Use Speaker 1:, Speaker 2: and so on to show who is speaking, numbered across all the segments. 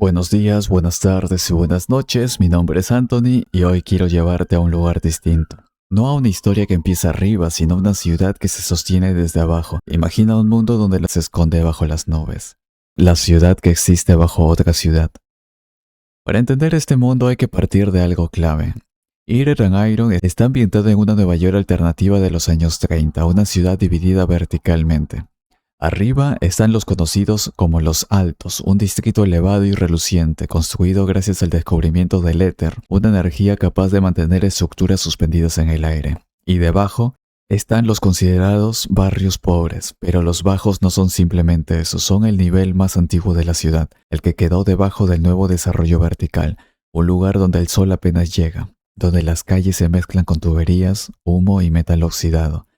Speaker 1: Buenos días, buenas tardes y buenas noches, mi nombre es Anthony y hoy quiero llevarte a un lugar distinto. No a una historia que empieza arriba, sino a una ciudad que se sostiene desde abajo. Imagina un mundo donde se esconde bajo las nubes. La ciudad que existe bajo otra ciudad. Para entender este mundo hay que partir de algo clave. Iron está ambientada en una Nueva York alternativa de los años 30, una ciudad dividida verticalmente. Arriba están los conocidos como los Altos, un distrito elevado y reluciente, construido gracias al descubrimiento del éter, una energía capaz de mantener estructuras suspendidas en el aire. Y debajo están los considerados barrios pobres, pero los bajos no son simplemente eso, son el nivel más antiguo de la ciudad, el que quedó debajo del nuevo desarrollo vertical, un lugar donde el sol apenas llega, donde las calles se mezclan con tuberías, humo y metal oxidado.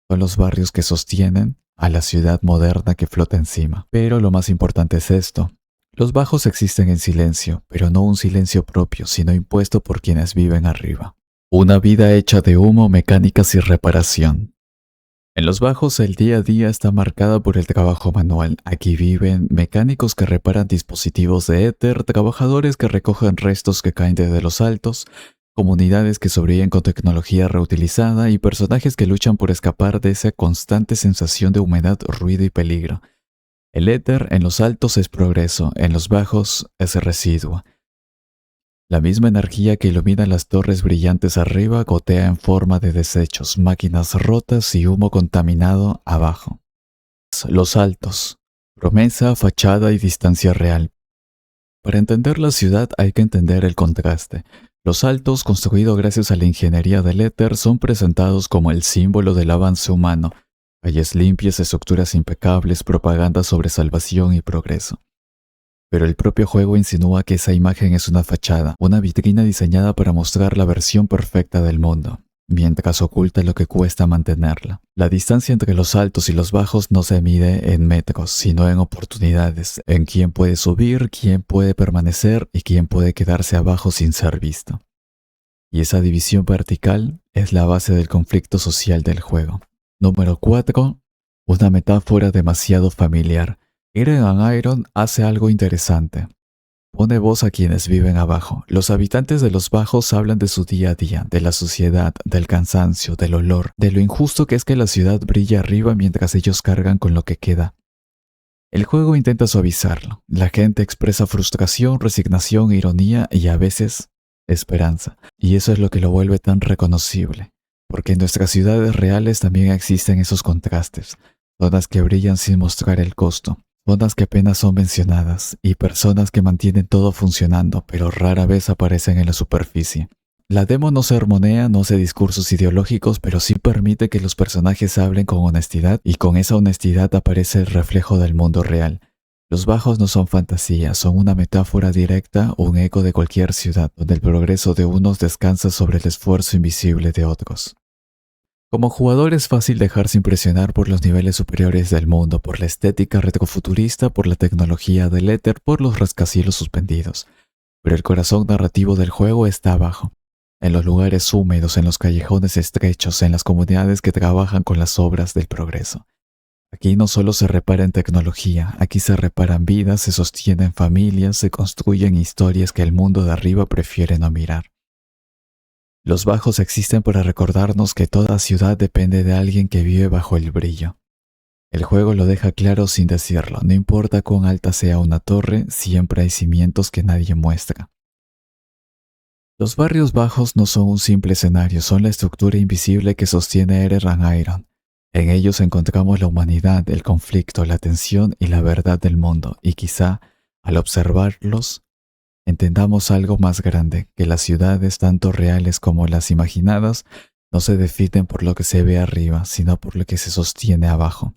Speaker 1: Son los barrios que sostienen a la ciudad moderna que flota encima. Pero lo más importante es esto. Los bajos existen en silencio, pero no un silencio propio, sino impuesto por quienes viven arriba. Una vida hecha de humo, mecánicas y reparación. En los bajos el día a día está marcada por el trabajo manual. Aquí viven mecánicos que reparan dispositivos de éter, trabajadores que recogen restos que caen desde los altos, comunidades que sobreviven con tecnología reutilizada y personajes que luchan por escapar de esa constante sensación de humedad, ruido y peligro. El éter en los altos es progreso, en los bajos es residuo. La misma energía que ilumina las torres brillantes arriba gotea en forma de desechos, máquinas rotas y humo contaminado abajo. Los altos. Promesa, fachada y distancia real. Para entender la ciudad hay que entender el contraste. Los altos, construidos gracias a la ingeniería del éter, son presentados como el símbolo del avance humano. Calles limpias, estructuras impecables, propaganda sobre salvación y progreso. Pero el propio juego insinúa que esa imagen es una fachada, una vitrina diseñada para mostrar la versión perfecta del mundo, mientras oculta lo que cuesta mantenerla. La distancia entre los altos y los bajos no se mide en metros, sino en oportunidades, en quién puede subir, quién puede permanecer y quién puede quedarse abajo sin ser visto. Y esa división vertical es la base del conflicto social del juego. Número 4. Una metáfora demasiado familiar. Iron hace algo interesante. Pone voz a quienes viven abajo. Los habitantes de los bajos hablan de su día a día, de la suciedad, del cansancio, del olor, de lo injusto que es que la ciudad brilla arriba mientras ellos cargan con lo que queda. El juego intenta suavizarlo. La gente expresa frustración, resignación, ironía y a veces esperanza. Y eso es lo que lo vuelve tan reconocible. Porque en nuestras ciudades reales también existen esos contrastes. Zonas que brillan sin mostrar el costo. Zonas que apenas son mencionadas y personas que mantienen todo funcionando, pero rara vez aparecen en la superficie. La demo no sermonea, no hace discursos ideológicos, pero sí permite que los personajes hablen con honestidad y con esa honestidad aparece el reflejo del mundo real. Los bajos no son fantasía, son una metáfora directa, un eco de cualquier ciudad, donde el progreso de unos descansa sobre el esfuerzo invisible de otros. Como jugador es fácil dejarse impresionar por los niveles superiores del mundo, por la estética retrofuturista, por la tecnología del éter, por los rascacielos suspendidos. Pero el corazón narrativo del juego está abajo, en los lugares húmedos, en los callejones estrechos, en las comunidades que trabajan con las obras del progreso. Aquí no solo se repara en tecnología, aquí se reparan vidas, se sostienen familias, se construyen historias que el mundo de arriba prefiere no mirar. Los bajos existen para recordarnos que toda ciudad depende de alguien que vive bajo el brillo. El juego lo deja claro sin decirlo, no importa cuán alta sea una torre, siempre hay cimientos que nadie muestra. Los barrios bajos no son un simple escenario, son la estructura invisible que sostiene Iron. En ellos encontramos la humanidad, el conflicto, la tensión y la verdad del mundo, y quizá, al observarlos, entendamos algo más grande, que las ciudades, tanto reales como las imaginadas, no se definen por lo que se ve arriba, sino por lo que se sostiene abajo.